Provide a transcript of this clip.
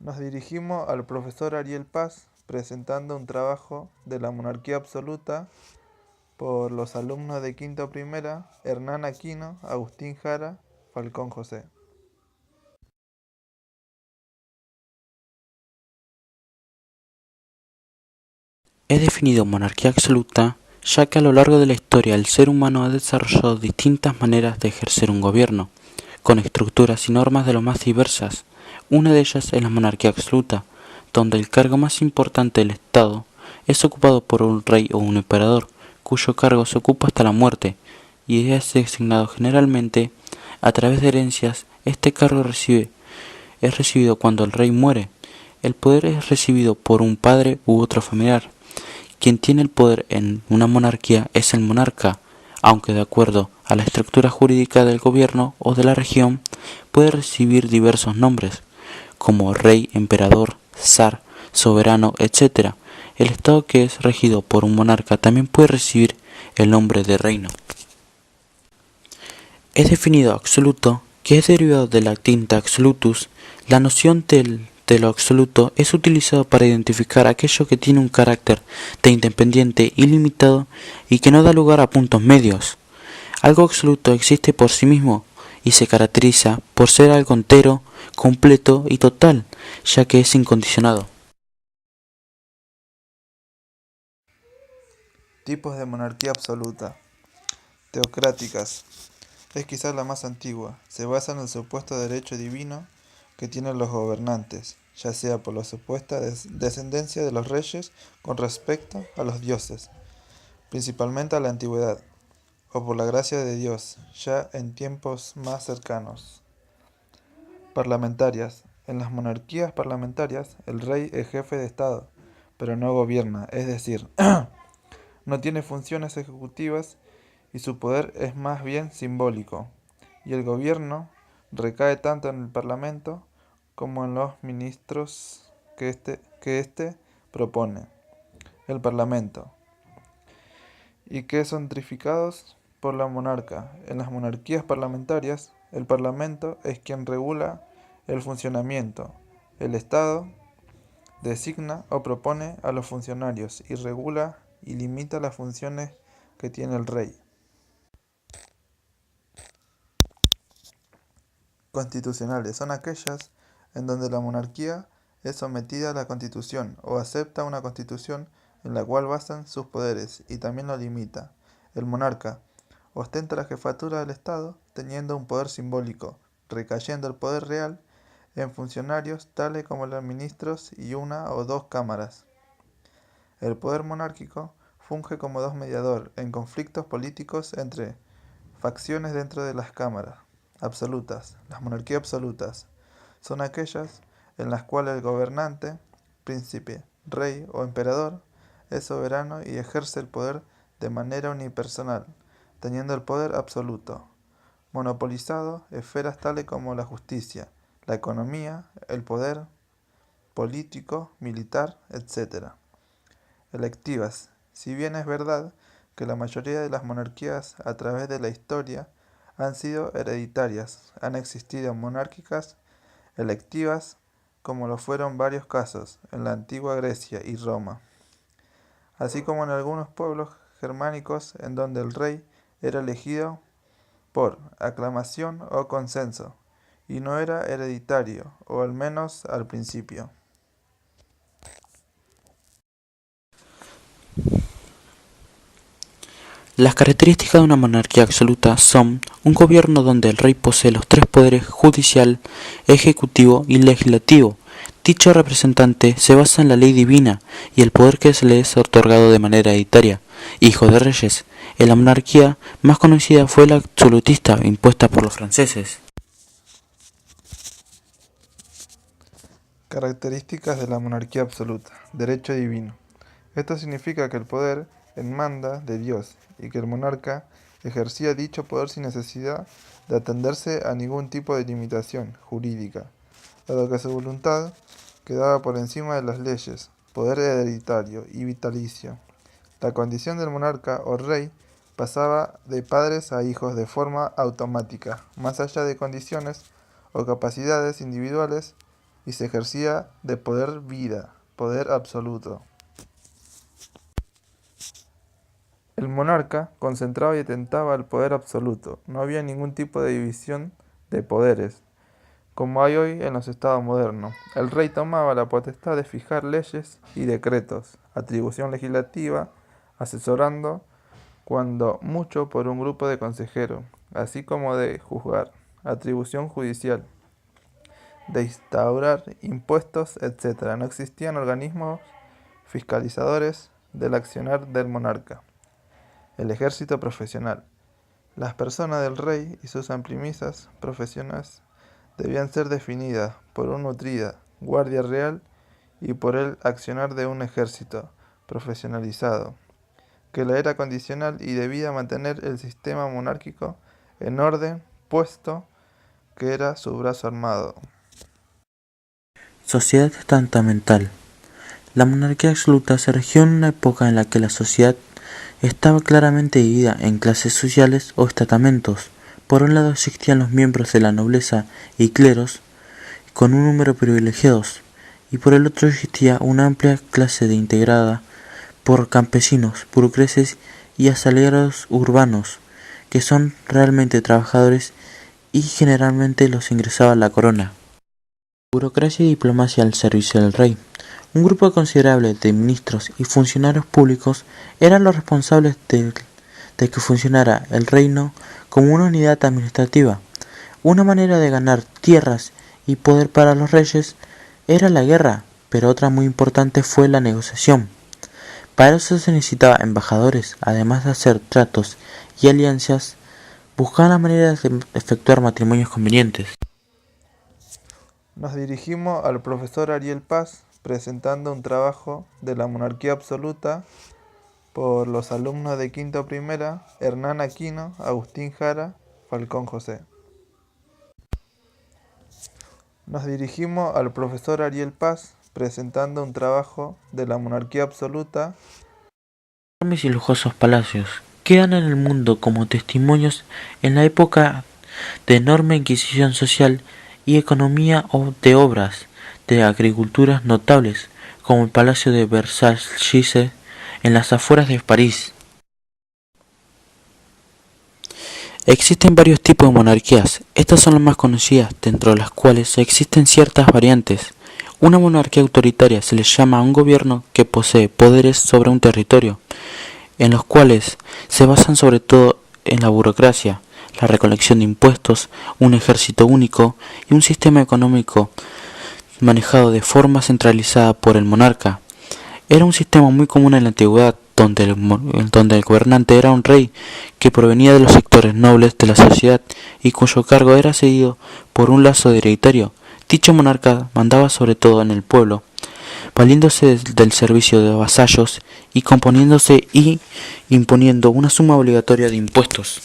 Nos dirigimos al profesor Ariel Paz presentando un trabajo de la monarquía absoluta por los alumnos de quinto primera, Hernán Aquino, Agustín Jara, Falcón José. Es definido monarquía absoluta ya que a lo largo de la historia el ser humano ha desarrollado distintas maneras de ejercer un gobierno, con estructuras y normas de lo más diversas. Una de ellas es la monarquía absoluta, donde el cargo más importante del Estado es ocupado por un rey o un emperador, cuyo cargo se ocupa hasta la muerte, y es designado generalmente a través de herencias. Este cargo es recibido cuando el rey muere. El poder es recibido por un padre u otro familiar. Quien tiene el poder en una monarquía es el monarca, aunque de acuerdo a la estructura jurídica del gobierno o de la región puede recibir diversos nombres, como rey, emperador, zar, soberano, etc. El estado que es regido por un monarca también puede recibir el nombre de reino. Es definido absoluto, que es derivado del latín absolutus. La noción de lo absoluto es utilizado para identificar aquello que tiene un carácter de independiente ilimitado y que no da lugar a puntos medios. Algo absoluto existe por sí mismo y se caracteriza por ser algo entero, completo y total, ya que es incondicionado. Tipos de monarquía absoluta. Teocráticas. Es quizás la más antigua. Se basa en el supuesto derecho divino que tienen los gobernantes, ya sea por la supuesta descendencia de los reyes con respecto a los dioses, principalmente a la antigüedad, o por la gracia de Dios, ya en tiempos más cercanos. Parlamentarias. En las monarquías parlamentarias, el rey es jefe de Estado, pero no gobierna, es decir, no tiene funciones ejecutivas y su poder es más bien simbólico, y el gobierno recae tanto en el Parlamento como en los ministros que éste propone. El Parlamento. Y que son trificados por la monarca. En las monarquías parlamentarias, el Parlamento es quien regula el funcionamiento. El Estado designa o propone a los funcionarios y regula y limita las funciones que tiene el rey. Constitucionales son aquellas en donde la monarquía es sometida a la Constitución o acepta una Constitución en la cual basan sus poderes y también lo limita. El monarca ostenta la jefatura del Estado teniendo un poder simbólico, recayendo el poder real en funcionarios tales como los ministros y una o dos cámaras. El poder monárquico funge como mediador en conflictos políticos entre facciones dentro de las cámaras. Absolutas. Las monarquías absolutas son aquellas en las cuales el gobernante, príncipe, rey o emperador es soberano y ejerce el poder de manera unipersonal, teniendo el poder absoluto, monopolizado esferas tales como la justicia, la economía, el poder político, militar, etc. Electivas. Si bien es verdad que la mayoría de las monarquías a través de la historia han sido hereditarias, han existido monárquicas electivas como lo fueron varios casos en la antigua Grecia y Roma, así como en algunos pueblos germánicos en donde el rey era elegido por aclamación o consenso, y no era hereditario, o al menos al principio. Las características de una monarquía absoluta son un gobierno donde el rey posee los tres poderes judicial, ejecutivo y legislativo. Dicho representante se basa en la ley divina y el poder que se le es otorgado de manera hereditaria, hijo de reyes. En la monarquía más conocida fue la absolutista impuesta por los franceses. Características de la monarquía absoluta. Derecho divino. Esto significa que el poder emana de Dios y que el monarca ejercía dicho poder sin necesidad de atenderse a ningún tipo de limitación jurídica, dado que su voluntad quedaba por encima de las leyes, poder hereditario y vitalicio. La condición del monarca o rey pasaba de padres a hijos de forma automática, más allá de condiciones o capacidades individuales y se ejercía de poder vida, poder absoluto. El monarca concentraba y atentaba al poder absoluto. No había ningún tipo de división de poderes, como hay hoy en los estados modernos. El rey tomaba la potestad de fijar leyes y decretos, atribución legislativa, asesorando cuando mucho por un grupo de consejeros, así como de juzgar, atribución judicial, de instaurar impuestos, etc. No existían organismos fiscalizadores del accionar del monarca. El ejército profesional. Las personas del rey y sus amplimisas profesiones debían ser definidas por una nutrida guardia real y por el accionar de un ejército profesionalizado, que le era condicional y debía mantener el sistema monárquico en orden, puesto que era su brazo armado. Sociedad estamental. La monarquía absoluta se regió en una época en la que la sociedad estaba claramente dividida en clases sociales o estamentos. Por un lado existían los miembros de la nobleza y cleros, con un número privilegiados, y por el otro existía una amplia clase integrada por campesinos, burgueses y asalariados urbanos, que son realmente trabajadores y generalmente los ingresaba la corona. Burocracia y diplomacia al servicio del rey. Un grupo considerable de ministros y funcionarios públicos eran los responsables de que funcionara el reino como una unidad administrativa. Una manera de ganar tierras y poder para los reyes era la guerra, pero otra muy importante fue la negociación. Para eso se necesitaba embajadores, además de hacer tratos y alianzas, buscaban la manera de efectuar matrimonios convenientes. Nos dirigimos al profesor Ariel Paz presentando un trabajo de la monarquía absoluta por los alumnos de quinto primera, Hernán Aquino, Agustín Jara, Falcón José. Nos dirigimos al profesor Ariel Paz presentando un trabajo de la monarquía absoluta. Enormes y lujosos palacios quedan en el mundo como testimonios en la época de enorme inquisición social y economía de obras de agricultura notables, como el Palacio de Versalles en las afueras de París. Existen varios tipos de monarquías. Estas son las más conocidas, dentro de las cuales existen ciertas variantes. Una monarquía autoritaria se le llama a un gobierno que posee poderes sobre un territorio, en los cuales se basan sobre todo en la burocracia, la recolección de impuestos, un ejército único y un sistema económico manejado de forma centralizada por el monarca. Era un sistema muy común en la antigüedad, donde el gobernante era un rey que provenía de los sectores nobles de la sociedad y cuyo cargo era seguido por un lazo hereditario. Dicho monarca mandaba sobre todo en el pueblo, valiéndose del servicio de vasallos y componiéndose y imponiendo una suma obligatoria de impuestos.